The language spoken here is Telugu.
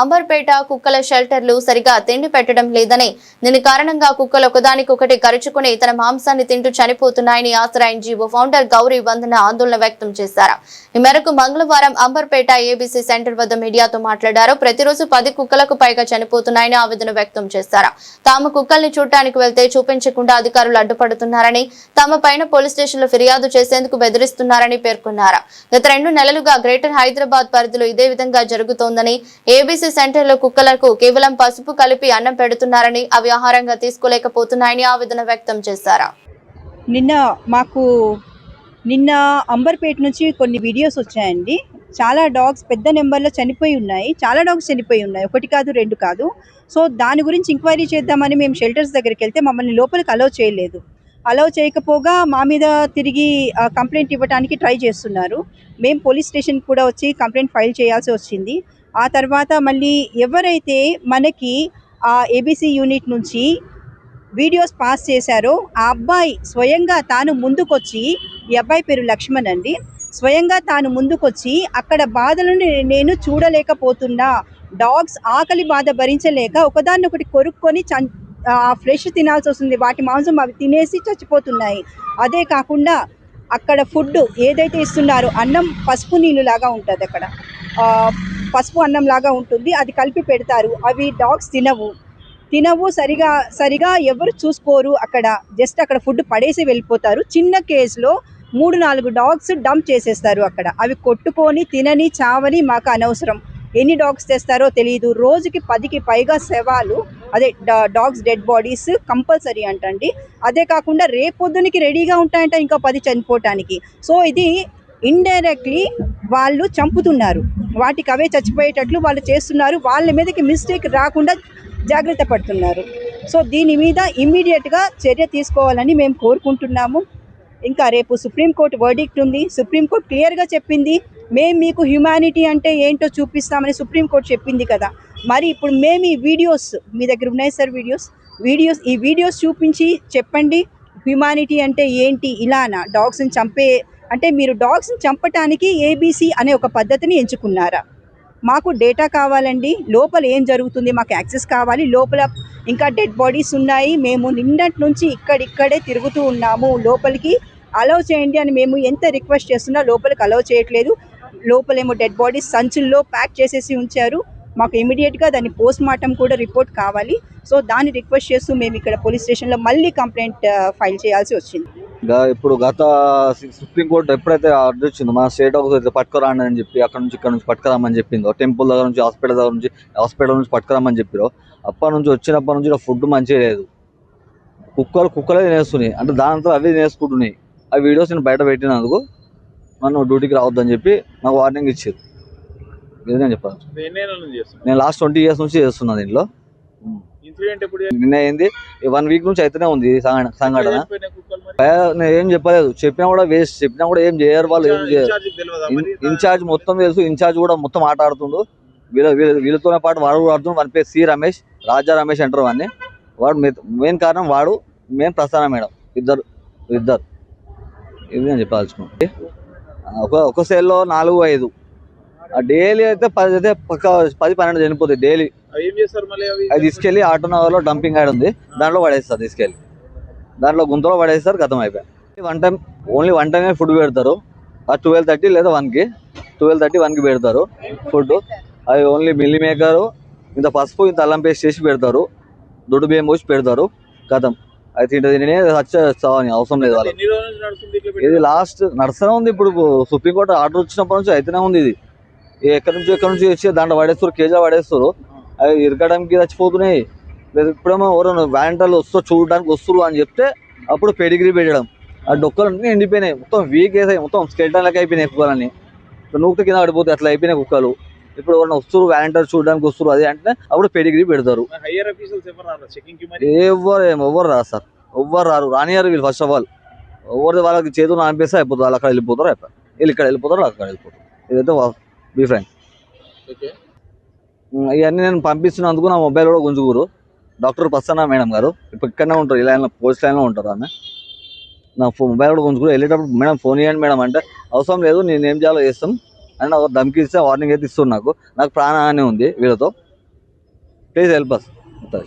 అంబర్పేట కుక్కల షెల్టర్లు సరిగా తిండి పెట్టడం లేదని దీని కారణంగా కుక్కలు ఒకదానికొకటి కరుచుకుని తన మాంసాన్ని తింటూ చనిపోతున్నాయని ఆసరా ఎన్జీఓ ఫౌండర్ గౌరీ వందన ఆందోళన వ్యక్తం చేశారు. ఈ మేరకు మంగళవారం అంబర్పేట ఏబీసీ సెంటర్ వద్ద మీడియాతో మాట్లాడారు. ప్రతిరోజు 10 కుక్కలకు పైగా చనిపోతున్నాయని ఆవేదన వ్యక్తం చేశారు. తాము కుక్కల్ని చూడటానికి వెళ్తే చూపించకుండా అధికారులు అడ్డుపడుతున్నారని, తమ పైన పోలీస్ స్టేషన్లో ఫిర్యాదు చేసేందుకు బెదిరిస్తున్నారని పేర్కొన్నారు. గత 2 నెలలుగా గ్రేటర్ హైదరాబాద్ పరిధిలో ఇదే విధంగా జరుగుతోందని, ఏబీసీ సెంటర్ లో కుక్కలకు కేవలం పసుపు కలిపి అన్నం పెడుతున్నారని, అవి ఆహారంగా తీసుకోలేకపోతున్నాయని ఆవేదన వ్యక్తం చేశారు. నిన్న అంబర్పేట నుంచి కొన్ని వీడియోస్ వచ్చాయండి. చాలా డాగ్స్ పెద్ద నెంబర్లో చనిపోయి ఉన్నాయి. చాలా డాగ్స్ చనిపోయి ఉన్నాయి, 1 కాదు 2 కాదు. సో దాని గురించి ఎంక్వైరీ చేద్దామని మేము షెల్టర్స్ దగ్గరికి వెళ్తే మమ్మల్ని లోపలికి అలౌ చేయలేదు. అలౌ చేయకపోగా మా మీద తిరిగి కంప్లైంట్ ఇవ్వడానికి ట్రై చేస్తున్నారు. మేము పోలీస్ స్టేషన్ కూడా వచ్చి కంప్లైంట్ ఫైల్ చేయాల్సి వచ్చింది. ఆ తర్వాత మళ్ళీ ఎవరైతే మనకి ఏబీసీ యూనిట్ నుంచి వీడియోస్ పాస్ చేశారో ఆ అబ్బాయి స్వయంగా తాను ముందుకొచ్చి, ఈ అబ్బాయి పేరు లక్ష్మణ్ అండి, స్వయంగా తాను ముందుకొచ్చి అక్కడ బాధలను నేను చూడలేకపోతున్నా, డాగ్స్ ఆకలి బాధ భరించలేక ఒకదాన్నొకటి కొరుక్కొని ఫ్రెష్ తినాల్సి వస్తుంది, వాటి మాంసం అవి తినేసి చచ్చిపోతున్నాయి. అదే కాకుండా అక్కడ ఫుడ్ ఏదైతే ఇస్తున్నారో అన్నం పసుపు నీళ్ళు లాగా ఉంటుంది, అక్కడ పసుపు అన్నం లాగా ఉంటుంది, అది కలిపి పెడతారు. అవి డాగ్స్ తినవు సరిగా ఎవరు చూసుకోరు. అక్కడ ఫుడ్ పడేసి వెళ్ళిపోతారు. చిన్న కేసులో 3-4 డాగ్స్ డంప్ చేసేస్తారు అక్కడ. అవి కొట్టుకొని తినని చావని మాకు అనవసరం. ఎన్ని డాగ్స్ తెస్తారో తెలియదు. రోజుకి 10కి పైగా శవాలు, అదే డాగ్స్ డెడ్ బాడీస్ కంపల్సరీ అంటండి. అదే కాకుండా రేపొద్దునికి రెడీగా ఉంటాయంట ఇంకా 10 చనిపోవటానికి. సో ఇది ఇండైరెక్ట్లీ వాళ్ళు చంపుతున్నారు, వాటికి అవే చచ్చిపోయేటట్లు వాళ్ళు చేస్తున్నారు. వాళ్ళ మీదకి మిస్టేక్ రాకుండా జాగ్రత్త పడుతున్నారు. సో దీని మీద ఇమ్మీడియట్గా చర్య తీసుకోవాలని మేము కోరుకుంటున్నాము. ఇంకా రేపు సుప్రీంకోర్టు వర్డిక్ట్ ఉంది. సుప్రీంకోర్టు క్లియర్గా చెప్పింది, మేము మీకు హ్యుమానిటీ అంటే ఏంటో చూపిస్తామని సుప్రీంకోర్టు చెప్పింది కదా. మరి ఇప్పుడు మేము ఈ వీడియోస్, మీ దగ్గర ఉన్నాయి సార్ ఈ వీడియోస్ చూపించి చెప్పండి, హ్యుమానిటీ అంటే ఏంటి? ఇలానా డాగ్స్ని చంపే అంటే మీరు డాగ్స్ని చంపటానికి ఏబీసీ అనే ఒక పద్ధతిని ఎంచుకున్నారా? మాకు డేటా కావాలండి, లోపల ఏం జరుగుతుంది మాకు యాక్సెస్ కావాలి. లోపల ఇంకా డెడ్ బాడీస్ ఉన్నాయి, మేము నిన్నటి నుంచి ఇక్కడిక్కడే తిరుగుతూ ఉన్నాము, లోపలికి అలౌ చేయండి అని మేము ఎంత రిక్వెస్ట్ చేస్తున్నా లోపలికి అలౌ చేయట్లేదు. లోపలేమో డెడ్ బాడీస్ సంచుల్లో ప్యాక్ చేసేసి ఉంచారు. మాకు ఇమీడియట్గా దాన్ని పోస్ట్ మార్టం కూడా రిపోర్ట్ కావాలి. సో దాన్ని రిక్వెస్ట్ చేస్తూ మేము ఇక్కడ పోలీస్ స్టేషన్లో మళ్ళీ కంప్లైంట్ ఫైల్ చేయాల్సి వచ్చింది. ఇప్పుడు గత సుప్రీంకోర్టు ఎప్పుడైతే ఆర్డర్ వచ్చిందో మన స్టేట్ హౌస్ అయితే పట్టుకురాండి అని చెప్పి ఇక్కడ నుంచి పట్టుకురామని చెప్పిందో, టెంపుల్ దగ్గర నుంచి హాస్పిటల్ నుంచి పట్టుకురామని చెప్పారో, అప్పటి నుంచి వచ్చినప్పటి నుంచి ఫుడ్ మంచిగా లేదు. కుక్కలే తినేస్తున్నాయి, అంటే దాంతో అవి తినేసుకుంటున్నాయి. ఆ వీడియోస్ నేను బయట పెట్టినందుకు నన్ను డ్యూటీకి రావద్దని చెప్పి నాకు వార్నింగ్ ఇచ్చారు. నేను చెప్పాను, నేను లాస్ట్ 20 years నుంచి చేస్తున్నాను దీంట్లో. నిన్న ఏంది 1 week నుంచి అయితేనే ఉంది సంఘటన. నేను ఏం చెప్పలేదు, చెప్పినా కూడా వేస్ట్, చెప్పినా కూడా ఏం చేయరు వాళ్ళు, ఏం చేయరు. ఇన్ఛార్జ్ మొత్తం తెలుసు, ఇన్ఛార్జ్ కూడా మొత్తం ఆట ఆడుతుండు. వీళ్ళతో పాటు వాడు కూడా ఆడుతుండు. వాని పేరు సి రమేష్, రాజా రమేష్ అంటారు వాడిని. వాడు మెయిన్ కారణం వాడు, మెయిన్ ప్రస్తాన మేడం, ఇద్దరు ఇది నేను చెప్పాల్సుకున్నాను. ఒక సెల్లో 4-5 డైలీ అయితే 10 అయితే పక్క 10-12 చనిపోతాయి డైలీ. అది తీసుకెళ్ళి ఆటోనగర్లో డంపింగ్ యార్డ్ ఉంది, దాంట్లో పడేస్తారు, తీసుకెళ్ళి దాంట్లో గుంతలో పడేస్తారు, గతం అయిపోయి. ఓన్లీ వన్ టైమే ఫుడ్ పెడతారు. ఆ 12:30 లేదా 1కి 12:30-1కి పెడతారు ఫుడ్. అది ఓన్లీ మిల్లీ మేకరు, ఇంత పసుపు ఇంత అల్లం పేస్ట్ చేసి పెడతారు, దొడ్డు బియ్యం పోసి పెడతారు, గతం. అది తింటే చావని అవసరం లేదు వాళ్ళకి. ఇది లాస్ట్ నడుస్తూనే ఉంది. ఇప్పుడు సుప్రీంకోర్టు ఆర్డర్ వచ్చినప్పటి నుంచి అయితేనే ఉంది. ఇది ఎక్కడి నుంచి వచ్చి దాంట్లో పడేస్తారు, కేజీలో పడేస్తారు. అవి ఇరకడానికి చచ్చిపోతున్నాయి. ఇప్పుడేమో ఎవరైనా వ్యాంటర్లు చూడడానికి వస్తారు అని చెప్తే అప్పుడు పెడిగ్రీ పెట్టడం. ఆ డొక్కలన్నీ ఎండిపోయినాయి, మొత్తం వీక్ వేసాయి, మొత్తం స్కెల్టన్ లెక్క అయిపోయినాయి కుక్కలన్నీ. నూకు కింద పడిపోతాయి, అట్లా అయిపోయినాయి కుక్కలు. ఇప్పుడు ఎవరైనా వస్తారు, వ్యాంటర్ చూడడానికి వస్తారు, అది అంటే అప్పుడు పెడిగ్రీ పెడతారు. ఎవరు రారు సార్, ఎవ్వరు రారు, రానియారు వీళ్ళు. ఫస్ట్ ఆఫ్ ఆల్ వాళ్ళకి చేతులు అనిపిస్తే అయిపోతుంది, వాళ్ళు అక్కడ వెళ్ళిపోతారు, వీళ్ళు ఇక్కడ వెళ్ళిపోతారు, అక్కడ వెళ్ళిపోతారు. ఇదైతే బీ ఫ్రాంక్. ఇవన్నీ నేను పంపిస్తున్నందుకు నా మొబైల్ కూడా గుంజుకూరు. డాక్టర్ ప్రసన్న మేడం గారు ఇప్పుడు ఇక్కడనే ఉంటారు, ఈ లైన్లో పోస్ట్ లైన్లో ఉంటారు. ఆమె నా మొబైల్ కూడా గుంజుకూరు. వెళ్ళేటప్పుడు మేడం ఫోన్ చేయండి మేడం అంటే, అవసరం లేదు, నేను ఏం చేయాలో చేస్తాం, అని నాకు ధమ్కి ఇస్తే వార్నింగ్ అయితే ఇస్తుంది. నాకు ప్రాణహాని ఉంది వీళ్ళతో. Please help us.